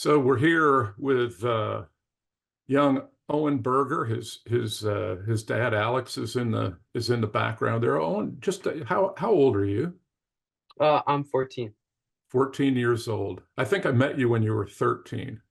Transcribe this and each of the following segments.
So we're here with young Owen Berger. His dad Alex is in the background there. Owen, just how old are you? I'm 14. 14 years old. I think I met you when you were 13.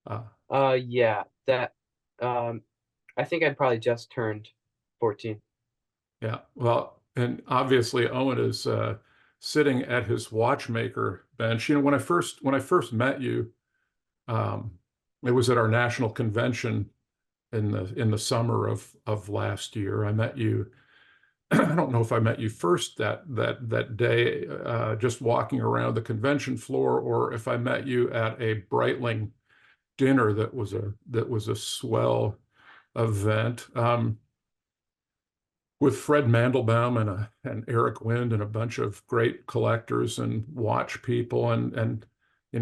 Uh, Yeah, that um I think I'd probably just turned 14. yeah. Well, and obviously Owen is sitting at his watchmaker bench. When I first met you, um, it was at our national convention in the summer of last year. I met you. I don't know if I met you first that day, just walking around the convention floor, or if I met you at a Breitling dinner that was a swell event, with Fred Mandelbaum and Eric Wind and a bunch of great collectors and watch people. And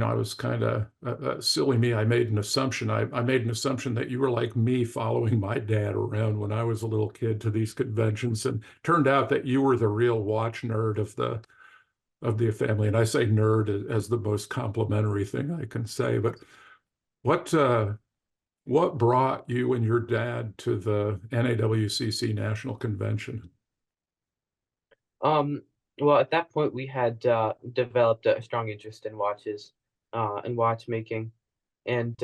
I was kind of silly me. I made an assumption. I made an assumption that you were like me, following my dad around when I was a little kid to these conventions, and turned out that you were the real watch nerd of the family. And I say nerd as the most complimentary thing I can say. But what uh, what brought you and your dad to the NAWCC National Convention? Um well, at that point we had developed a strong interest in watches and watchmaking, and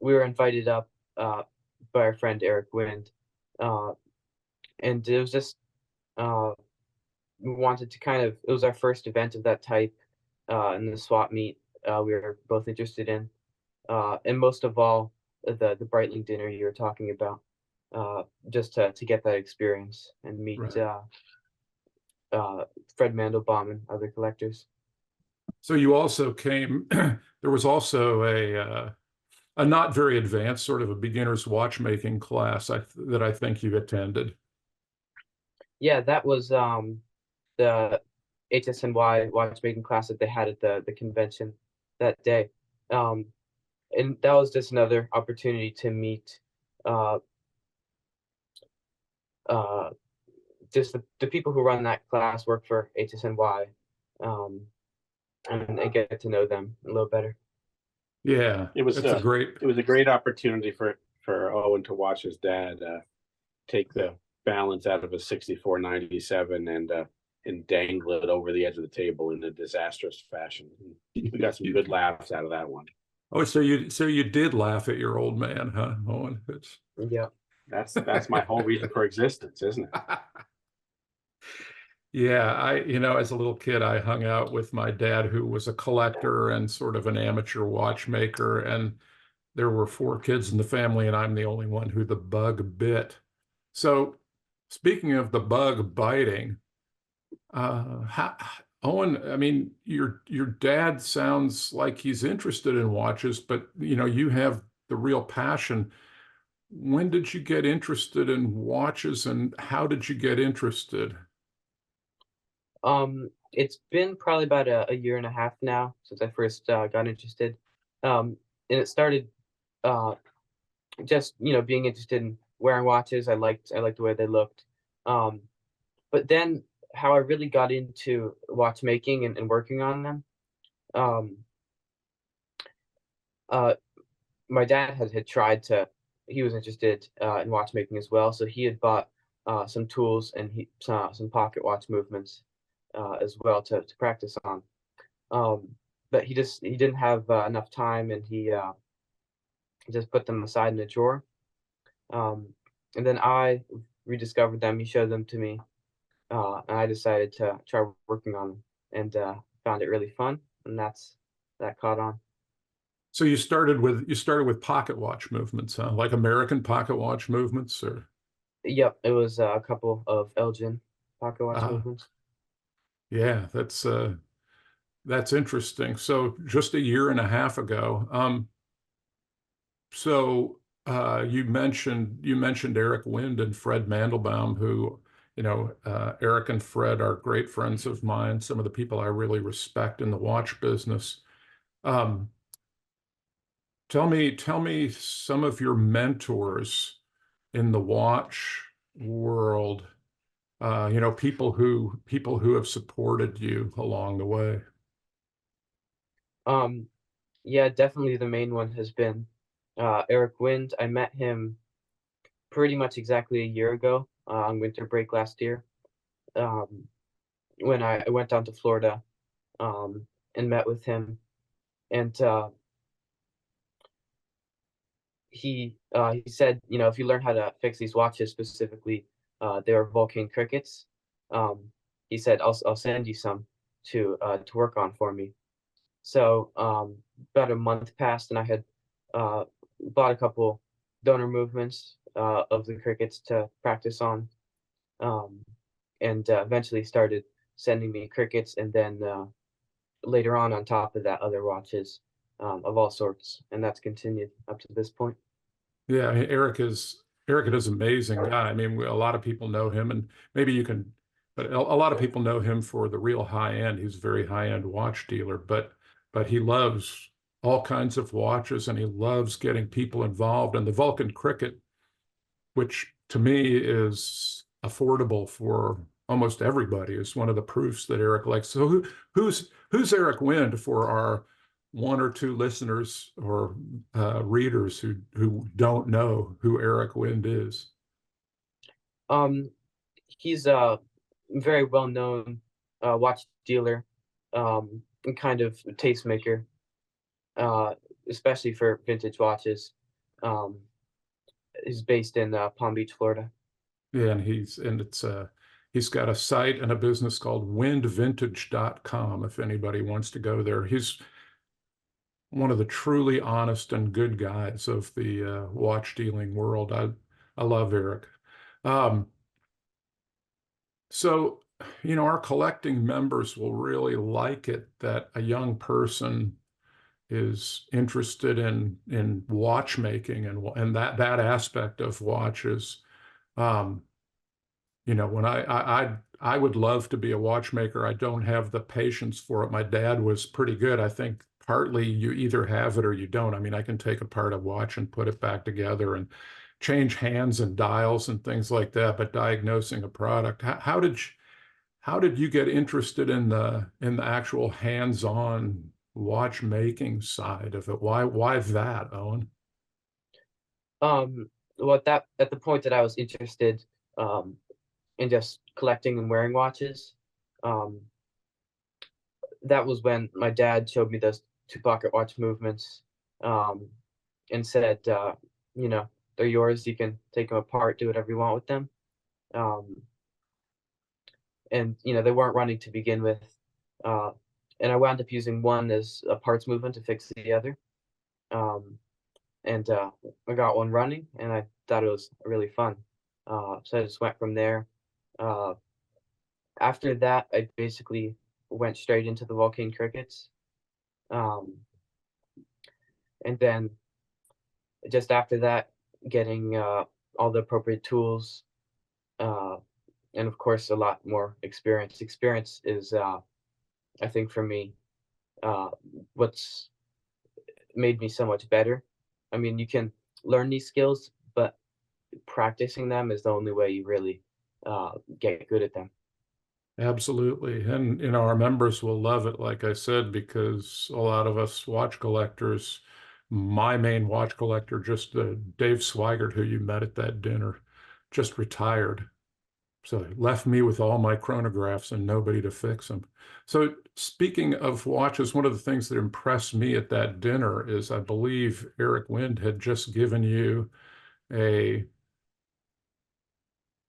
we were invited up by our friend Eric Wind. Uh and it was just uh we wanted to it was our first event of that type in the swap meet we were both interested in. And most of all, the Breitling dinner you were talking about, just to get that experience and meet Right. uh, Fred Mandelbaum and other collectors. So you also came, there was also a not very advanced, sort of a beginner's watchmaking class that I think you attended. Yeah, that was the HSNY watchmaking class that they had at the convention that day. Um, and that was just another opportunity to meet uh, uh, just the people who run that class work for HSNY, um, and I get to know them a little better. Yeah, It was it's a a great, it was a great opportunity for Owen to watch his dad take the balance out of a 6497 and dangle it over the edge of the table in a disastrous fashion. We got some good laughs out of that one. oh, so you did laugh at your old man, huh, Owen? It's Yeah. That's my whole reason for existence, isn't it? Yeah, as a little kid, I hung out with my dad, who was a collector and sort of an amateur watchmaker. And there were four kids in the family, and I'm the only one who the bug bit. So, speaking of the bug biting, how, Owen, I mean, your dad sounds like he's interested in watches, but you have the real passion. When did you get interested in watches, and how did you get interested? It's been probably about a year and a half now since I first got interested. And it started uh, just being interested in wearing watches. I liked the way they looked. Um, but then how I really got into watchmaking and working on them. Um, uh, my dad had tried to. He was interested in watchmaking as well, so he had bought some tools and he some pocket watch movements as well to practice on. Um, but he didn't have enough time, and he just put them aside in a drawer. Um, and then I rediscovered them. He showed them to me, and I decided to try working on them, and found it really fun, and that caught on. So you started with pocket watch movements, huh? Like American pocket watch movements, or Yep, it was a couple of Elgin pocket watch uh, movements. yeah, that's interesting. So just a year and a half ago. So you mentioned Eric Wind and Fred Mandelbaum, who, Eric and Fred are great friends of mine, some of the people I really respect in the watch business. Um, tell me some of your mentors in the watch world. People who have supported you along the way. Um, Yeah, definitely the main one has been Eric Wind. I met him pretty much exactly a year ago on winter break last year, um, when I went down to Florida and met with him. And he said, you know, if you learn how to fix these watches specifically, they are Vulcan crickets. Um, he said, I'll send you some to work on for me. So about a month passed, and I had uh, bought a couple donor movements of the crickets to practice on, um, and eventually started sending me crickets, and then later on top of that, other watches of all sorts, and that's continued up to this point. Yeah, I mean, Eric is an amazing guy. I mean, a lot of people know him, and maybe you can, but a lot of people know him for the real high end. He's a very high end watch dealer, but he loves all kinds of watches, and he loves getting people involved. And the Vulcan Cricket, which to me is affordable for almost everybody, is one of the proofs that Eric likes. So who's Eric Wind for our one or two listeners or readers who don't know who Eric Wind is? Um, he's a very well known watch dealer and kind of tastemaker, especially for vintage watches. Um, he's based in Palm Beach, Florida. Yeah, he's got a site and a business called windvintage.com if anybody wants to go there. He's one of the truly honest and good guys of the watch dealing world. I love Eric. Um, so, our collecting members will really like it that a young person is interested in watchmaking and that aspect of watches. Um, when I would love to be a watchmaker. I don't have the patience for it. My dad was pretty good. I think partly you either have it or you don't. I mean, I can take apart a watch and put it back together and change hands and dials and things like that, but diagnosing a product, how did you get interested in the actual hands-on watchmaking side of it? Why that, Owen? Um, well, at the point that I was interested um, in just collecting and wearing watches, um, that was when my dad showed me those two pocket watch movements, um, and said, you know, they're yours. You can take them apart, do whatever you want with them. Um, and you know, they weren't running to begin with, uh, and I wound up using one as a parts movement to fix the other. Um, and I got one running, and I thought it was really fun. So I just went from there. Uh, After that, I basically went straight into the Vulcan crickets. Um, and then just after that, getting all the appropriate tools, uh, and of course, a lot more experience. Experience is, I think, for me, uh, what's made me so much better. I mean, you can learn these skills, but practicing them is the only way you really get good at them. Absolutely. And, our members will love it, like I said, because a lot of us watch collectors, my main watch collector, just Dave Swigert, who you met at that dinner, just retired. So he left me with all my chronographs and nobody to fix them. So speaking of watches, one of the things that impressed me at that dinner is I believe Eric Wind had just given you a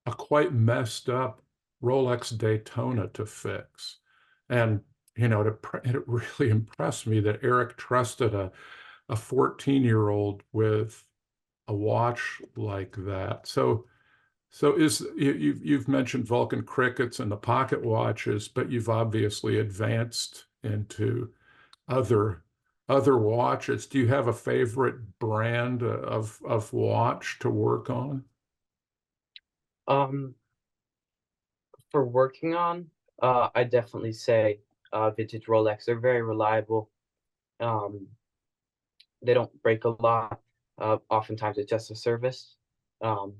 a quite messed up Rolex Daytona to fix. And, it really impressed me that Eric trusted a 14-year-old with a watch like that. So you've mentioned Vulcan crickets and the pocket watches, but you've obviously advanced into other other watches. Do you have a favorite brand of watch to work on? Um, for working on, I definitely say vintage Rolex. They're very reliable. Um, they don't break a lot. Oftentimes, it's just a service. Um,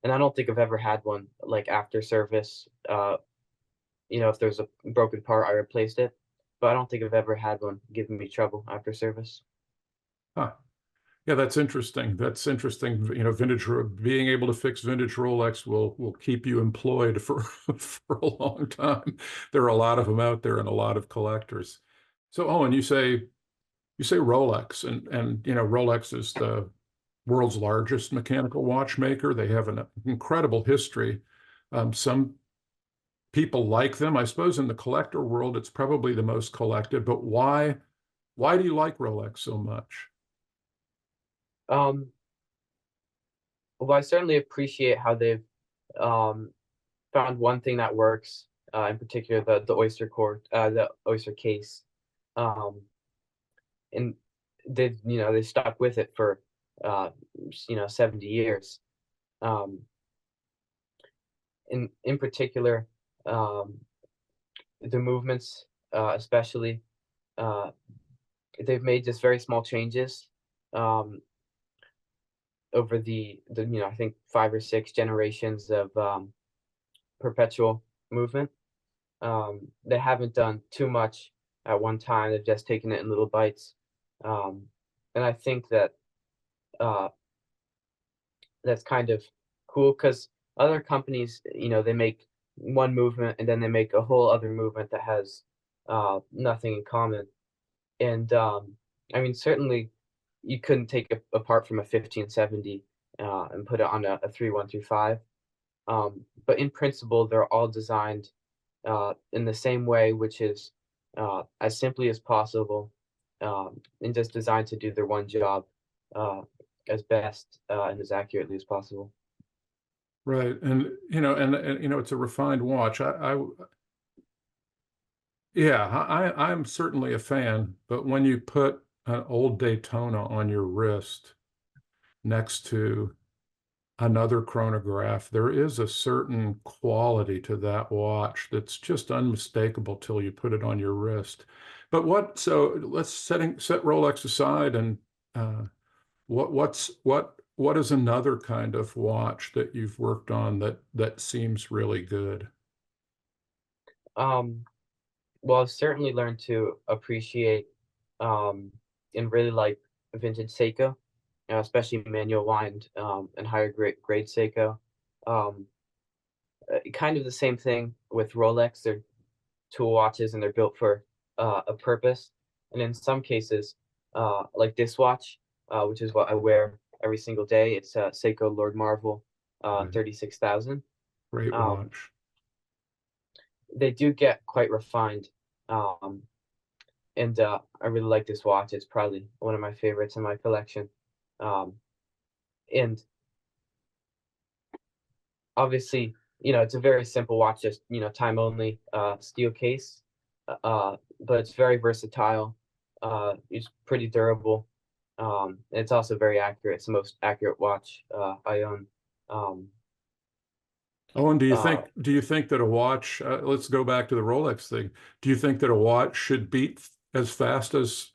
and I don't think I've ever had one like after service. You know, if there's a broken part, I replaced it. but I don't think I've ever had one giving me trouble after service. Huh. Yeah, that's interesting. That's interesting. You know, being able to fix vintage Rolex will keep you employed for for a long time. There are a lot of them out there and a lot of collectors. So, Owen, you say Rolex, and you know Rolex is the world's largest mechanical watchmaker. They have an incredible history. Some people like them. I suppose in the collector world, it's probably the most collected. But why do you like Rolex so much? Um, well, I certainly appreciate how they've um, found one thing that works, in particular the oyster core, the oyster case, um, and they stuck with it for 70 years. Um, in particular, um, the movements, especially, uh, they've made just very small changes um, over the I think 5 or 6 generations of perpetual movement. They haven't done too much at one time. They've just taken it in little bites, um, and I think that uh, that's kind of cool because other companies, they make one movement and then they make a whole other movement that has nothing in common. And I mean, certainly you couldn't take it apart from a 1570 and put it on a 3135. But in principle, they're all designed in the same way, which is as simply as possible, and just designed to do their one job uh, as best and as accurately as possible. Right. And you know, it's a refined watch. Yeah, I'm certainly a fan, but when you put an old Daytona on your wrist next to another chronograph, there is a certain quality to that watch that's just unmistakable till you put it on your wrist. But so let's set Rolex aside and uh, what is another kind of watch that you've worked on that seems really good? Um, well, I've certainly learned to appreciate um, and really like vintage Seiko, especially manual wind and higher grade Seiko. Um, Kind of the same thing with Rolex. They're tool watches and they're built for a purpose. And in some cases, like this watch, which is what I wear every single day, it's a Seiko Lord Marvel Right. 36,000. Great Um, watch. they do get quite refined. Um, and I really like this watch. It's probably one of my favorites in my collection. Um, and obviously, it's a very simple watch, just time only, steel case, but it's very versatile. It's pretty durable. And it's also very accurate. It's the most accurate watch I own. Um, Oh, and uh, do you think that a watch, let's go back to the Rolex thing. Do you think that a watch should beat as fast as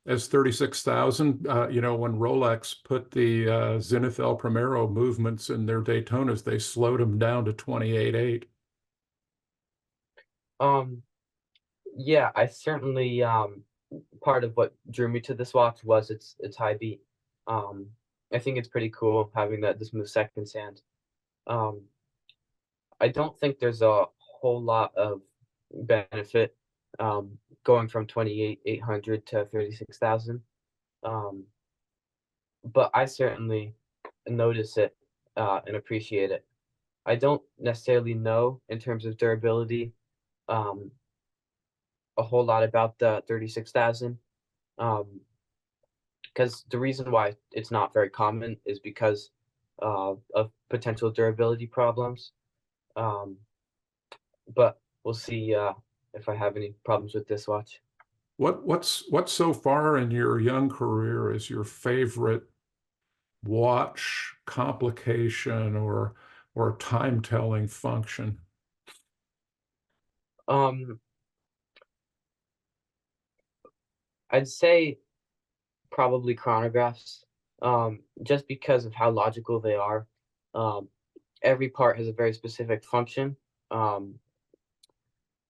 36,000? You know, when Rolex put the Zenith El Primero movements in their Daytonas, they slowed them down to 28.8. um, yeah, I certainly part of what drew me to this watch was its high beat. Um, I think it's pretty cool having that this move seconds hand. Um, I don't think there's a whole lot of benefit going from 28,800 to 36,000. Um, but I certainly notice it and appreciate it. I don't necessarily know in terms of durability um, a whole lot about the 36,000 because the reason why it's not very common is because of potential durability problems. Um, but we'll see if I have any problems with this watch. What's so far in your young career is your favorite watch complication or time telling function? Um, I'd say probably chronographs, just because of how logical they are. Um, every part has a very specific function, um,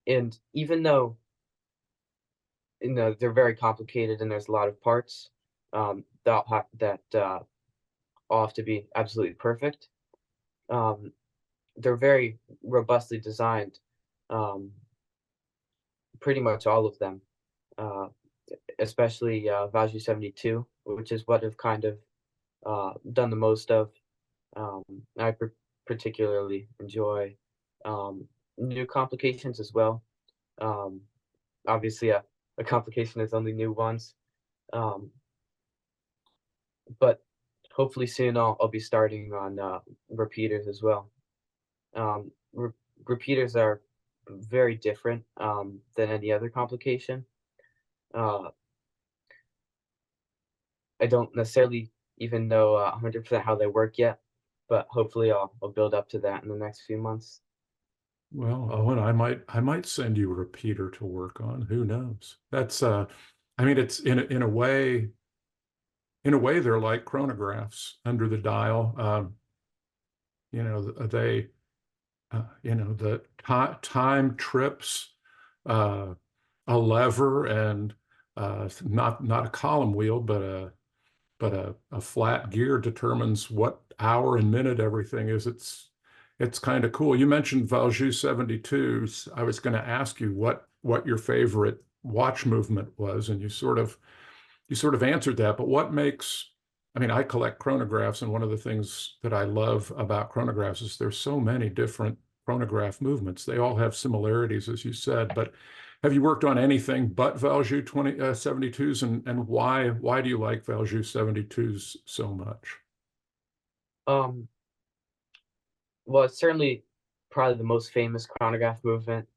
and even though they're very complicated and there's a lot of parts that all have to be absolutely perfect. They're very robustly designed, um, pretty much all of them, uh, especially Value 72, which is what I've kind of done the most of. Um, I particularly enjoy new complications as well. Um, Obviously, a complication is only new once, um, but hopefully soon I'll be starting on repeaters as well. Re Repeaters are very different than any other complication. Uh, I don't necessarily even know 100% how they work yet, but hopefully I'll build up to that in the next few months. Well, Owen, I might send you a repeater to work on. Who knows? That's I mean, it's in a way they're like chronographs under the dial. You know, they the time trips, uh, a lever, and not a column wheel, but a flat gear determines what hour and minute everything is. It's kind of cool. You mentioned Valjoux 72s. I was going to ask you what your favorite watch movement was, and you sort of answered that. But what makes, I mean, I collect chronographs, and one of the things that I love about chronographs is there's so many different chronograph movements. They all have similarities, as you said. But have you worked on anything but Valjoux 72s, and why do you like Valjoux 72s so much? Um, well, it's certainly probably the most famous chronograph movement,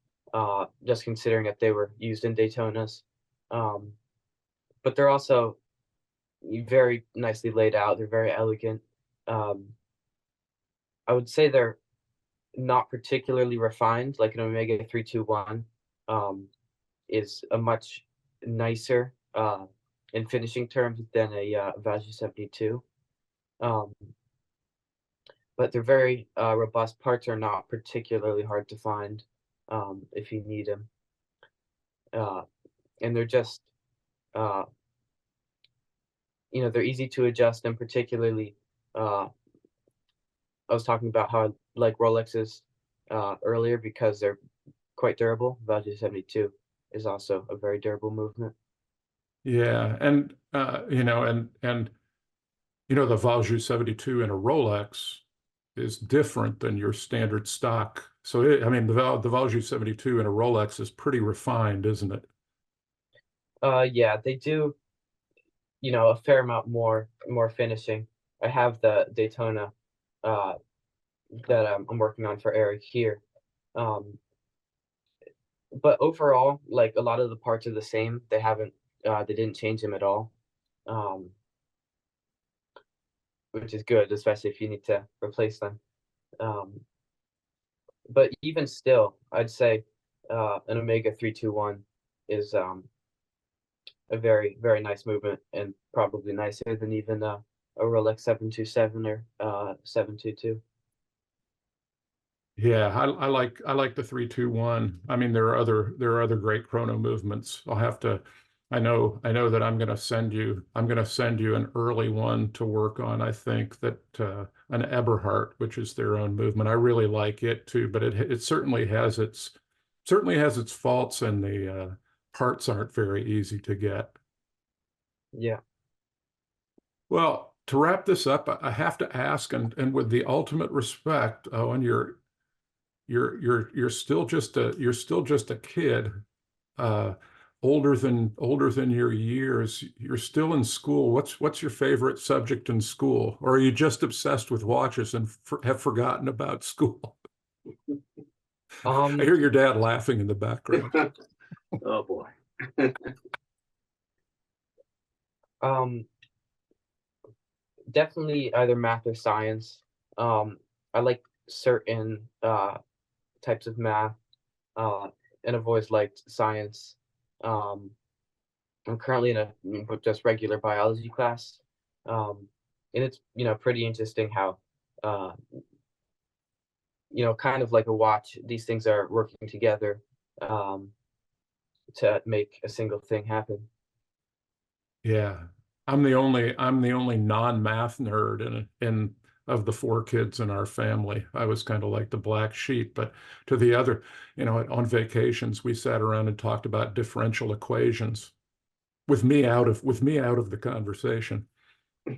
just considering that they were used in Daytonas. Um, but they're also very nicely laid out. They're very elegant. Um, I would say they're not particularly refined, like an Omega 321 is a much nicer in finishing terms than a Value 72. Um, but they're very robust. Parts are not particularly hard to find if you need them. And they're just, uh, they're easy to adjust, and particularly, uh, I was talking about how I like Rolexes earlier because they're quite durable. Value 72 is also a very durable movement. Yeah, and the Valjoux 72 in a Rolex is different than your standard stock. So I mean, the Valjoux 72 in a Rolex is pretty refined, isn't it? Yeah, they do, a fair amount more finishing. I have the Daytona uh, that I'm working on for Eric here. Um, but overall, like a lot of the parts are the same. They didn't change them at all, um, which is good, especially if you need to replace them. Um, but even still, I'd say an Omega 321 is a very, very nice movement and probably nicer than even a Rolex 727 or 722. Yeah, I like the 321. I mean, there are other great chrono movements. I know that I'm gonna send you an early one to work on. I think that an Eberhardt, which is their own movement. I really like it too, but it certainly has its faults, and the parts aren't very easy to get. Yeah. Well, to wrap this up, I have to ask, and with the ultimate respect, Owen, you're still just a kid, uh, older than your years. You're still in school. What's your favorite subject in school, or are you just obsessed with watches and have forgotten about school? I Um, hear your dad laughing in the background. Oh boy. um, Definitely either math or science. Um, I like certain types of math, uh, and I've always liked science. Um, I'm currently in a just regular biology class, um, and it's pretty interesting how uh, kind of like a watch, these things are working together. Um, to make a single thing happen. Yeah. I'm the only non-math nerd in of the four kids in our family. I was kind of like the black sheep, but to the other, on vacations, we sat around and talked about differential equations with me out of the conversation.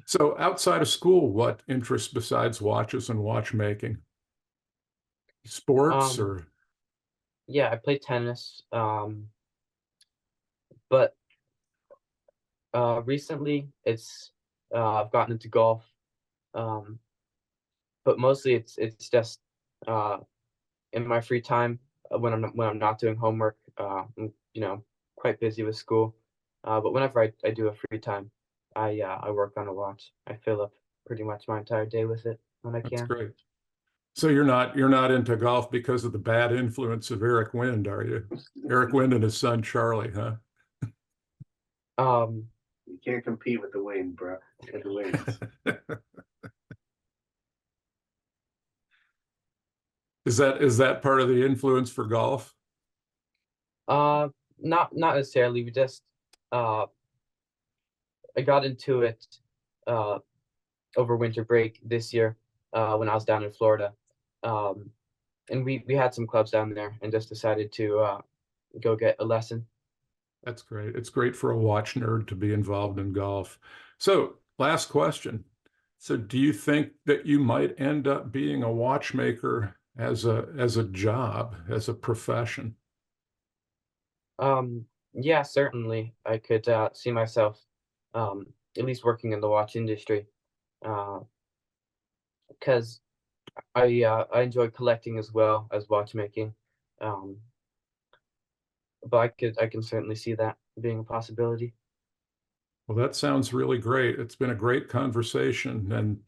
So outside of school, what interests besides watches and watchmaking? Sports Um, or yeah, I play tennis, but recently I've gotten into golf, um, but mostly it's just uh, in my free time when I'm not doing homework. I'm, quite busy with school, but whenever I do have free time, I work on a watch. I fill up pretty much my entire day with it when I that's can. great. So you're not into golf because of the bad influence of Eric Wind, are you? Eric Wind and his son Charlie, huh? Um, You can't compete with the wind, bro. With the winds. Is that part of the influence for golf? uh, not necessarily. Uh, I got into it uh, over winter break this year when I was down in Florida, um, and we had some clubs down there, and just decided to go get a lesson. That's great. It's great for a watch nerd to be involved in golf. So, last question. So, do you think that you might end up being a watchmaker as a job, as a profession? Yeah, certainly, I could see myself at least working in the watch industry because I enjoy collecting as well as watchmaking. Um, but I can certainly see that being a possibility. Well, that sounds really great. It's been a great conversation, and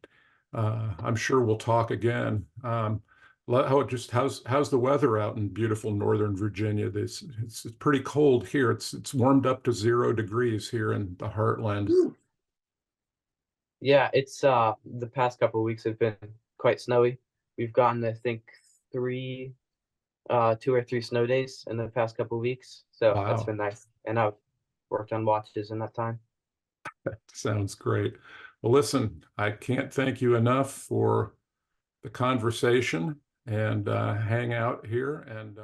I'm sure we'll talk again. How's the weather out in beautiful Northern Virginia? It's pretty cold here. It's warmed up to 0 degrees here in the heartland. Yeah, it's the past couple of weeks have been quite snowy. We've gotten, I think, three 2 or 3 snow days in the past couple of weeks, so that's Wow, been nice. And I've worked on watches in that time. sounds great. Well, listen, I can't thank you enough for the conversation and hang out here and